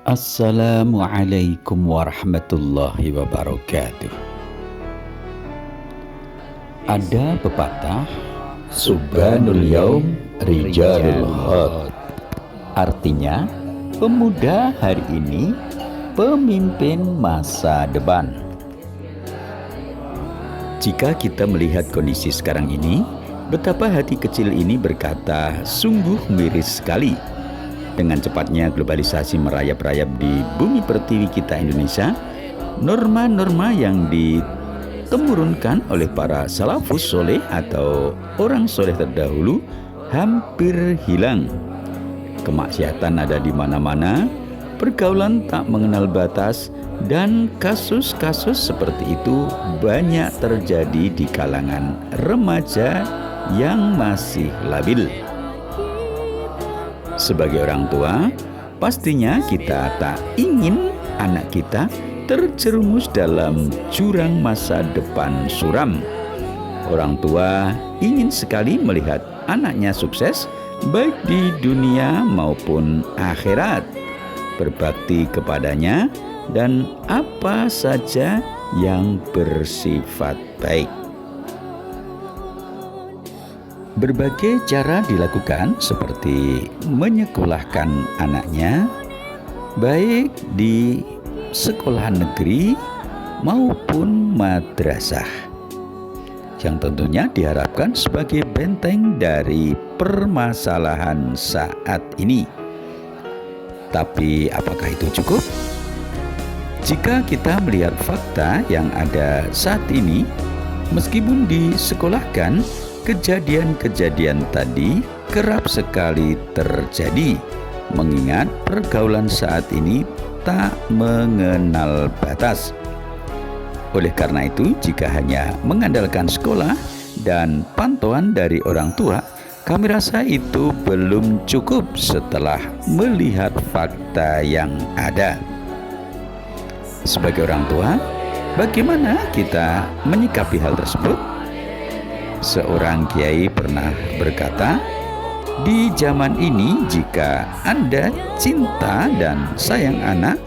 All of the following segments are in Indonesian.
Assalamualaikum warahmatullahi wabarakatuh. Ada pepatah, Subhanul Yaum Rijalul Hod. Artinya, pemuda hari ini pemimpin masa depan. Jika kita melihat kondisi sekarang ini, betapa hati kecil ini berkata, sungguh miris sekali. Dengan cepatnya globalisasi merayap-rayap di bumi pertiwi kita Indonesia, norma-norma yang ditemurunkan oleh para salafus soleh atau orang soleh terdahulu hampir hilang. Kemaksiatan ada di mana-mana, pergaulan tak mengenal batas, dan kasus-kasus seperti itu banyak terjadi di kalangan remaja yang masih labil. Sebagai orang tua, pastinya kita tak ingin anak kita terjerumus dalam jurang masa depan suram. Orang tua ingin sekali melihat anaknya sukses, baik di dunia maupun akhirat, berbakti kepadanya, dan apa saja yang bersifat baik. Berbagai cara dilakukan seperti menyekolahkan anaknya, baik di sekolah negeri maupun madrasah, yang tentunya diharapkan sebagai benteng dari permasalahan saat ini. Tapi apakah itu cukup? Jika kita melihat fakta yang ada saat ini, meskipun disekolahkan, kejadian-kejadian tadi kerap sekali terjadi, mengingat pergaulan saat ini tak mengenal batas. Oleh karena itu, jika hanya mengandalkan sekolah dan pantauan dari orang tua, kami rasa itu belum cukup setelah melihat fakta yang ada. Sebagai orang tua, bagaimana kita menyikapi hal tersebut? Seorang kiai pernah berkata, di zaman ini jika Anda cinta dan sayang anak,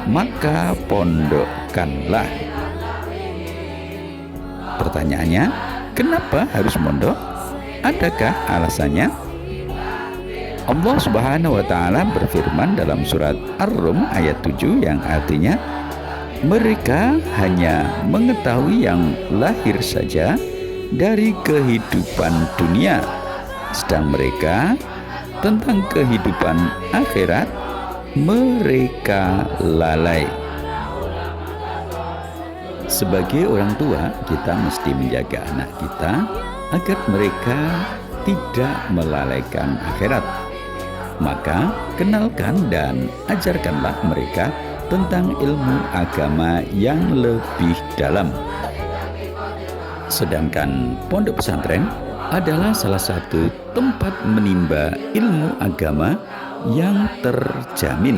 maka pondokkanlah. Pertanyaannya, kenapa harus mondok? Adakah alasannya? Allah Subhanahu wa Ta'ala berfirman dalam surat Ar-Rum ayat 7 yang artinya, mereka hanya mengetahui yang lahir saja dari kehidupan dunia, sedang mereka tentang kehidupan akhirat mereka lalai. Sebagai orang tua, kita mesti menjaga anak kita agar mereka tidak melalaikan akhirat. Maka kenalkan dan ajarkanlah mereka tentang ilmu agama yang lebih dalam. Sedangkan pondok pesantren adalah salah satu tempat menimba ilmu agama yang terjamin.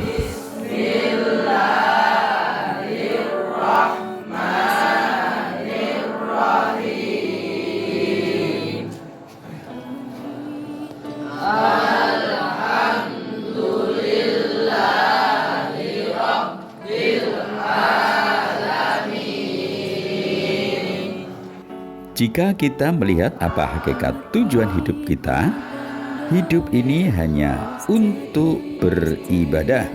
Jika kita melihat apa hakikat tujuan hidup kita, hidup ini hanya untuk beribadah.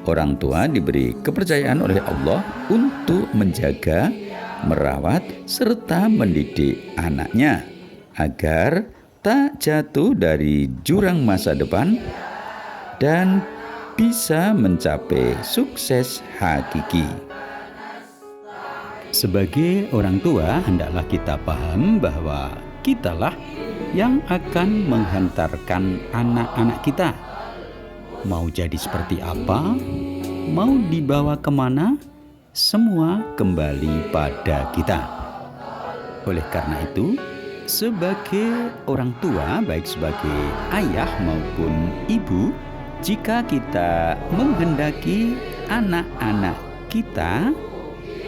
Orang tua diberi kepercayaan oleh Allah untuk menjaga, merawat, serta mendidik anaknya agar tak jatuh dari jurang masa depan dan bisa mencapai sukses hakiki. Sebagai orang tua, hendaklah kita paham bahwa kitalah yang akan menghantarkan anak-anak kita. Mau jadi seperti apa, mau dibawa kemana, semua kembali pada kita. Oleh karena itu, sebagai orang tua, baik sebagai ayah maupun ibu, jika kita menghendaki anak-anak kita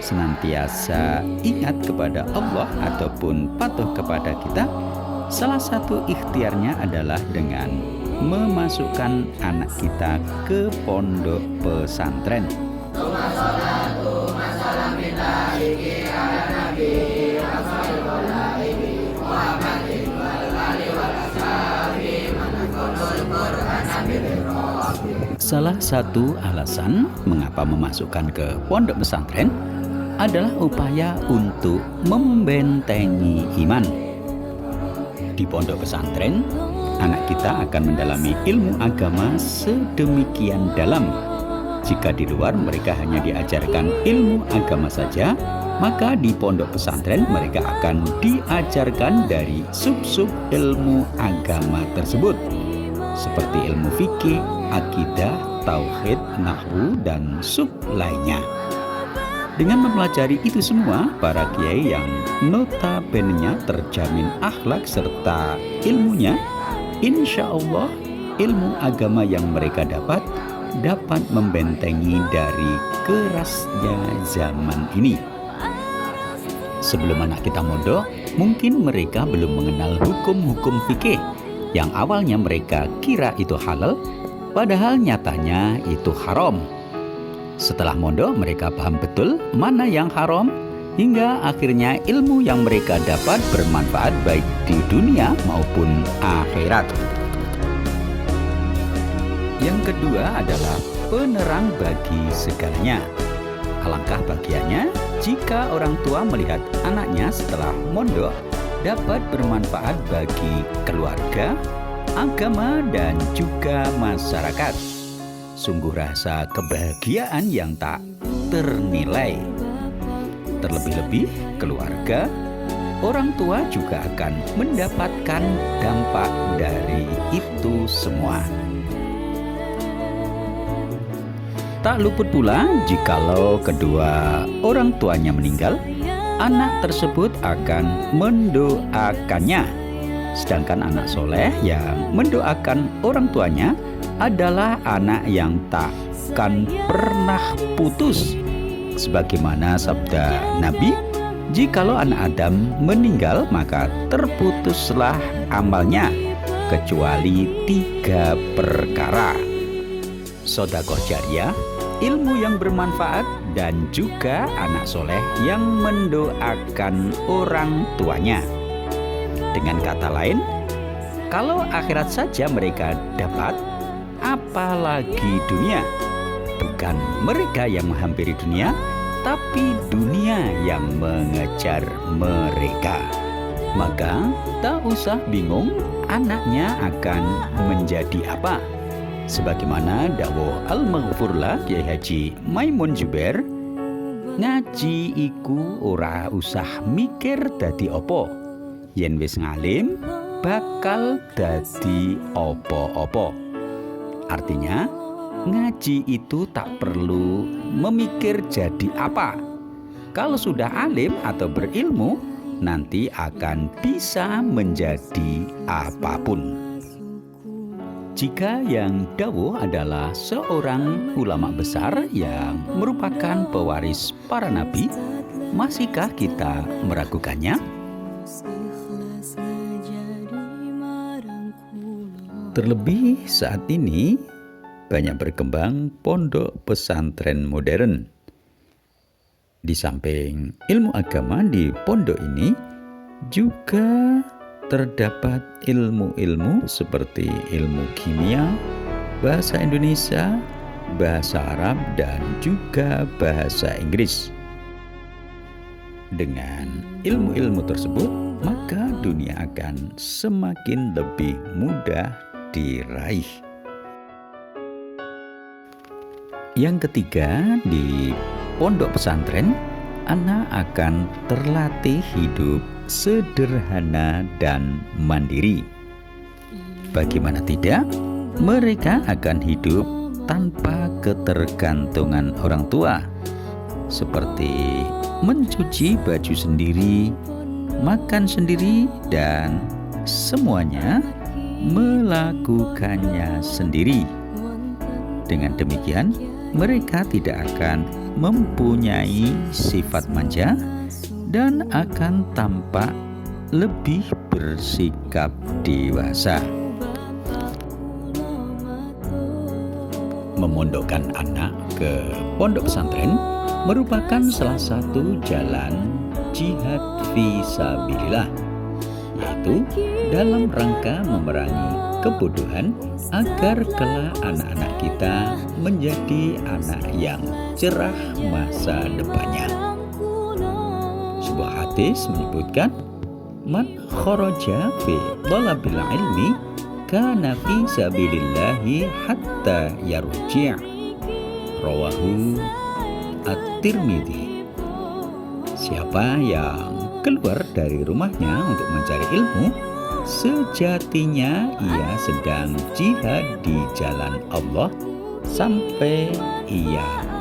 senantiasa ingat kepada Allah ataupun patuh kepada kita, salah satu ikhtiarnya adalah dengan memasukkan anak kita ke pondok pesantren. Salah satu alasan mengapa memasukkan ke pondok pesantren adalah upaya untuk membentengi iman. Di pondok pesantren, anak kita akan mendalami ilmu agama sedemikian dalam. Jika di luar mereka hanya diajarkan ilmu agama saja, maka di pondok pesantren mereka akan diajarkan dari sub-sub ilmu agama tersebut, seperti ilmu fikih, akidah, tauhid, nahwu, dan sub lainnya. Dengan mempelajari itu semua, para kiai yang notabene-nya terjamin akhlak serta ilmunya, insya Allah ilmu agama yang mereka dapat membentengi dari kerasnya zaman ini. Sebelum anak kita mondok, mungkin mereka belum mengenal hukum-hukum fikih yang awalnya mereka kira itu halal, padahal nyatanya itu haram. Setelah mondok, mereka paham betul mana yang haram, hingga akhirnya ilmu yang mereka dapat bermanfaat baik di dunia maupun akhirat. Yang kedua adalah penerang bagi segalanya. Alangkah bahagianya jika orang tua melihat anaknya setelah mondok dapat bermanfaat bagi keluarga, agama, dan juga masyarakat. Sungguh rasa kebahagiaan yang tak ternilai. Terlebih-lebih keluarga, orang tua juga akan mendapatkan dampak dari itu semua. Tak luput pula jikalau kedua orang tuanya meninggal, anak tersebut akan mendoakannya. Sedangkan anak soleh yang mendoakan orang tuanya adalah anak yang takkan pernah putus. Sebagaimana sabda Nabi, jikalau anak Adam meninggal maka terputuslah amalnya, kecuali 3 perkara: sedekah jariyah, ilmu yang bermanfaat, dan juga anak soleh yang mendoakan orang tuanya. Dengan kata lain, kalau akhirat saja mereka dapat, apalagi dunia. Bukan mereka yang menghampiri dunia, tapi dunia yang mengejar mereka. Maka tak usah bingung anaknya akan menjadi apa. Sebagaimana dawuh Al-Maghfurlah Kyai Haji Maimun Jubair, ngaji iku ora usah mikir dadi opo, yen wis ngalim bakal dadi opo-opo. Artinya, ngaji itu tak perlu memikir jadi apa. Kalau sudah alim atau berilmu, nanti akan bisa menjadi apapun. Jika yang dawuh adalah seorang ulama besar yang merupakan pewaris para nabi, masihkah kita meragukannya? Terlebih saat ini banyak berkembang pondok pesantren modern. Di samping ilmu agama di pondok ini juga terdapat ilmu-ilmu seperti ilmu kimia, bahasa Indonesia, bahasa Arab, dan juga bahasa Inggris. Dengan ilmu-ilmu tersebut, maka dunia akan semakin lebih mudah diraih. Yang ketiga, di pondok pesantren, anak akan terlatih hidup sederhana dan mandiri. Bagaimana tidak, mereka akan hidup tanpa ketergantungan orang tua, seperti mencuci baju sendiri, makan sendiri, dan semuanya melakukannya sendiri. Dengan demikian, mereka tidak akan mempunyai sifat manja dan akan tampak lebih bersikap dewasa. memondokkan anak ke pondok pesantren merupakan salah satu jalan jihad fisabilillah, yaitu dalam rangka memerangi kebodohan agar kelak anak-anak kita menjadi anak yang cerah masa depannya. Sebuah hadis menyebutkan, man kharaja fi thalabil ilmi kana fi sabilillahi hatta yarji'. Rawahu At-Tirmidzi. Siapa yang keluar dari rumahnya untuk mencari ilmu, sejatinya ia sedang jihad di jalan Allah sampai ia